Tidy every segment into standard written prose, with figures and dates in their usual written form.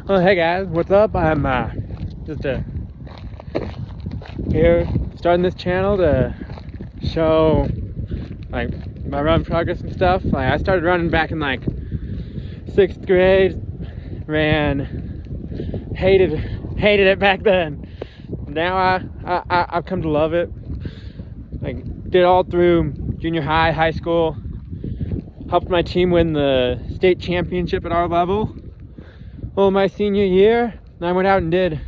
Well, hey guys, what's up? I'm just here starting this channel to show like my run progress and stuff. Like I started running back in like 6th grade, hated it back then. Now I've come to love it. Like did all through junior high, high school. Helped my team win the state championship at our level. Well, my senior year, I went out and did a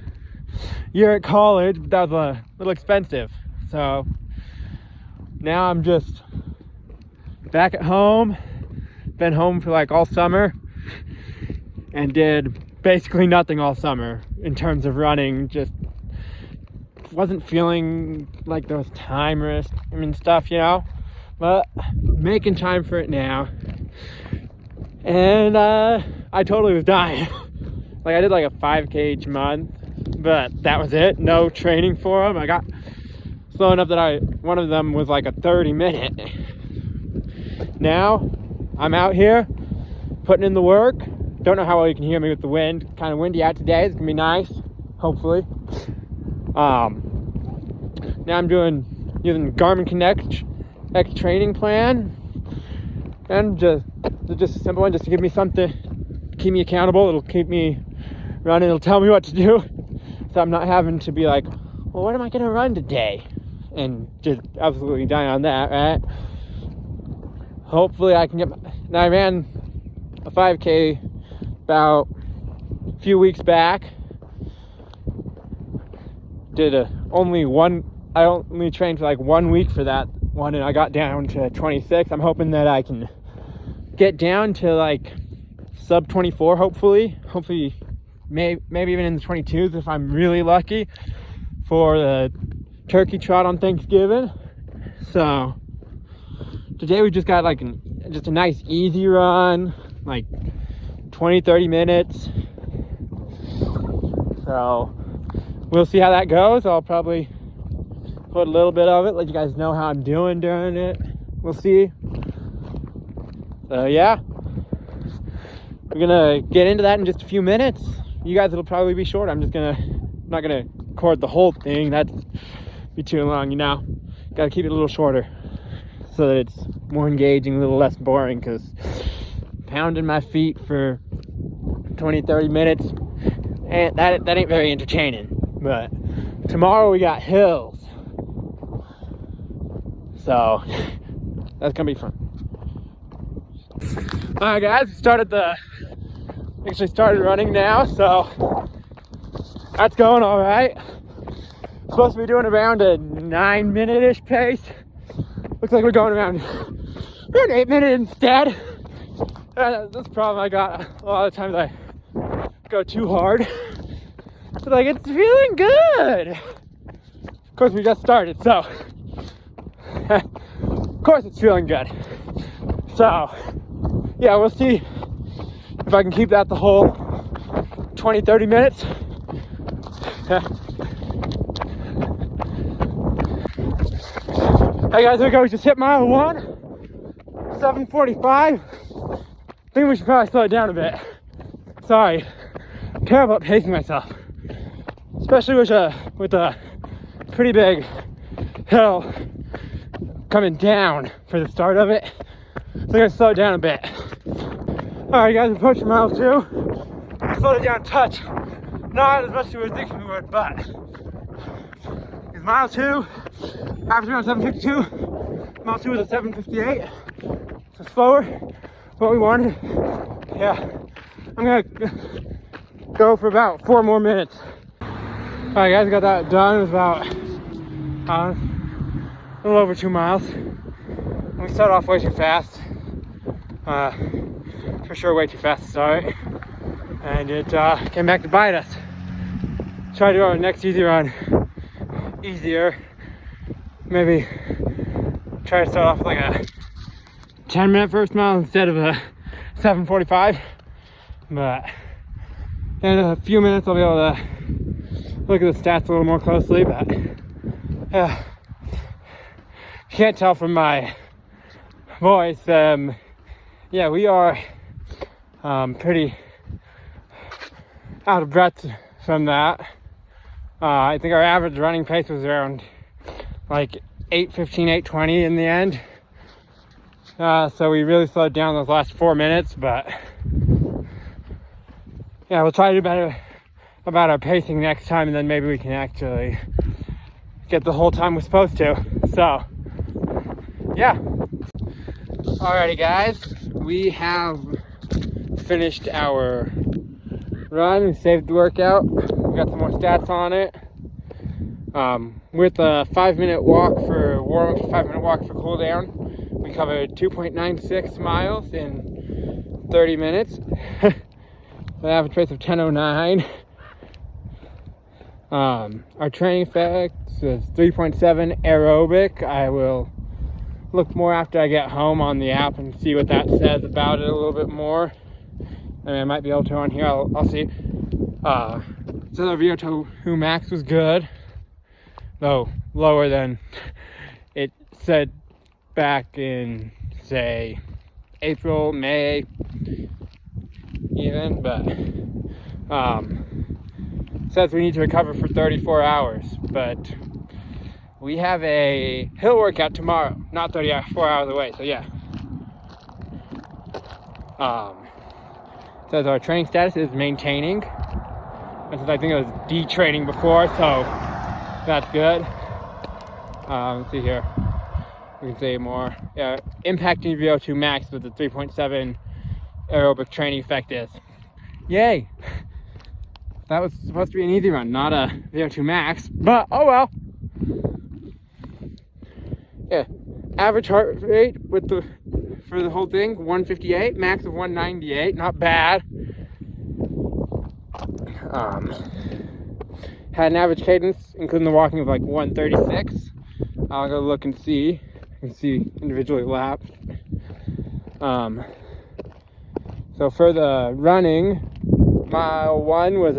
year at college, but that was a little expensive. So now I'm just back at home. Been home for like all summer and did basically nothing all summer in terms of running. Just wasn't feeling like there was time or stuff, you know. But making time for it now. And I totally was dying. Like I did like a 5K each month, but that was it. No training for them. I got slow enough that one of them was like a 30-minute. Now I'm out here putting in the work. Don't know how well you can hear me with the wind. Kind of windy out today. It's gonna be nice, hopefully. Now I'm using Garmin Connect X training plan, and just a simple one, just to give me something to keep me accountable. It'll keep me running. It'll tell me what to do, so I'm not having to be like, well, what am I gonna run today, and just absolutely dying on that, right? Hopefully I can get now I ran a 5K about a few weeks back. I only trained for like 1 week for that one, and I got down to 26. I'm hoping that I can get down to like sub 24, hopefully maybe even in the 22s if I'm really lucky for the turkey trot on Thanksgiving. So today we just got like just a nice easy run, like 20-30 minutes. So we'll see how that goes. I'll probably put a little bit of it, let you guys know how I'm doing during it. We'll see. So yeah, we're gonna get into that in just a few minutes. You guys, it'll probably be short. I'm not gonna record the whole thing. That'd be too long, you know. Gotta keep it a little shorter so that it's more engaging, a little less boring, because pounding my feet for 20-30 minutes, and that ain't very entertaining. But tomorrow we got hills, so that's gonna be fun. Alright guys, started running now, so that's going all right. Supposed to be doing around a 9-minute-ish pace. Looks like we're going around 8 minutes instead. That's the problem I got a lot of times. I go too hard. But like, it's feeling good. Of course, we just started, so of course it's feeling good. So yeah, we'll see if I can keep that the whole 20-30 minutes. Hey guys, here we go. We just hit mile 1, 7:45. I think we should probably slow it down a bit. Sorry, I'm terrible at pacing myself, especially with a pretty big hill coming down for the start of it. So I'm gonna slow it down a bit. Alright guys, approaching mile 2. Slowed it down a touch. Not as much as we were thinking we would, but it's mile 2, average around 7:52. Mile 2 was a 7:58. So slower, what we wanted. Yeah, I'm gonna go for about 4 more minutes. Alright guys, got that done. It was about a little over 2 miles. We started off way too fast. For sure way too fast to start. And it came back to bite us. Try to do our next easy run easier. Maybe try to start off with like a 10-minute first mile instead of a 7:45. But in a few minutes I'll be able to look at the stats a little more closely. But yeah, you can't tell from my voice. Yeah, we are pretty out of breath from that. I think our average running pace was around like 8:15, 8:20 in the end. So we really slowed down those last 4 minutes, but yeah, we'll try to do better about our pacing next time, and then maybe we can actually get the whole time we're supposed to. So yeah. Alrighty guys, we have finished our run. We saved the workout. We got some more stats on it. With a 5-minute walk for warm-up, 5-minute walk for cool down, we covered 2.96 miles in 30 minutes. An average pace of 10:09. Our training effects is 3.7 aerobic. I will look more after I get home on the app and see what that says about it a little bit more. I mean, I might be able to on here. I'll see. So the VO2 max was good, though lower than it said back in, say, April, May, even. But says we need to recover for 34 hours. But we have a hill workout tomorrow, not 34 hours away. So yeah. Says our training status is maintaining. And since I think it was detraining before, so that's good. Let's see here. We can say more. Yeah, impacting VO2 max with the 3.7 aerobic training effect is. Yay! That was supposed to be an easy run, not a VO2 max, but oh well. Yeah, average heart rate for the whole thing, 158, max of 198, not bad. Had an average cadence, including the walking, of like 136. I'll go look and see. You can see individually lapped. So for the running, mile 1 was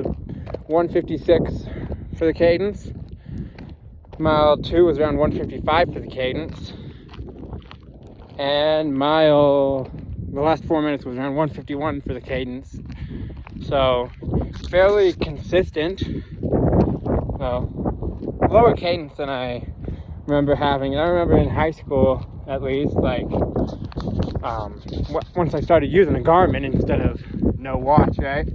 156 for the cadence. Mile 2 was around 155 for the cadence. And the last 4 minutes was around 151 for the cadence. So fairly consistent. Well, lower cadence than I remember having. And I remember in high school, at least, like, once I started using a Garmin instead of no watch, right?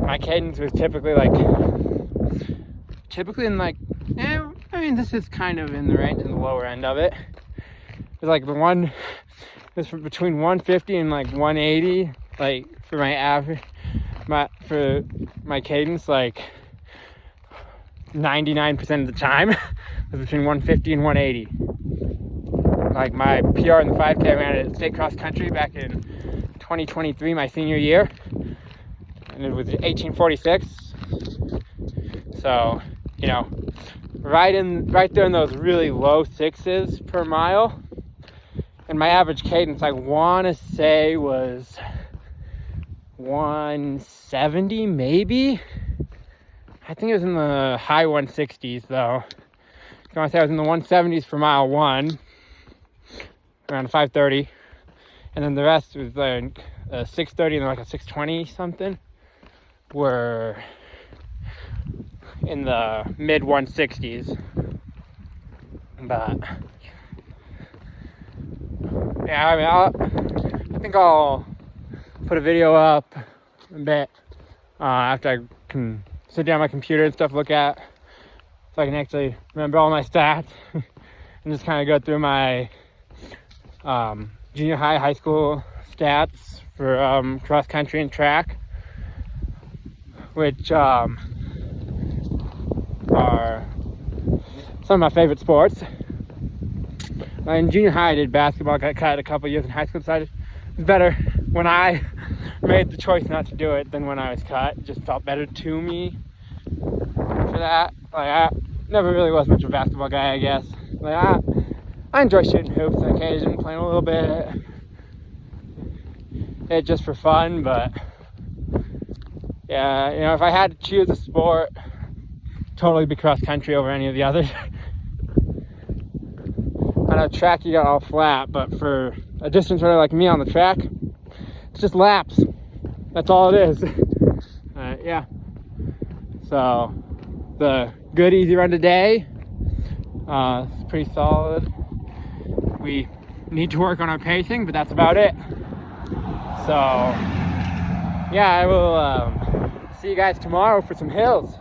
My cadence was typically in like, I mean, this is kind of in the range, in the lower end of it. It's like it's between 150 and like 180, like for my average, for my cadence, like 99% of the time was between 150 and 180. Like my PR in the 5K, I ran it at state cross country back in 2023, my senior year, and it was 1846. So, you know, right there in those really low sixes per mile. And my average cadence, I want to say, was 170 maybe. I think it was in the high 160s though. I want to say I was in the 170s for mile 1, around 5:30, and then the rest was like a 6:30 and like a 6:20 something, were in the mid 160s. But yeah, I mean, I think I'll put a video up a bit after I can sit down at my computer and stuff, look at, so I can actually remember all my stats and just kind of go through my junior high school stats for cross country and track, which are some of my favorite sports. In junior high I did basketball, got cut a couple years. In high school decided it was better when I made the choice not to do it than when I was cut. It just felt better to me for that. Like, I never really was much of a basketball guy, I guess. Like, I enjoy shooting hoops on occasion, playing a little bit, it just for fun. But yeah, you know, if I had to choose a sport, totally be cross country over any of the others. I know track you got all flat, but for a distance runner like me on the track, it's just laps. That's all it is. but yeah. So the good easy run today, it's pretty solid. We need to work on our pacing, but that's about it. So yeah, I will see you guys tomorrow for some hills.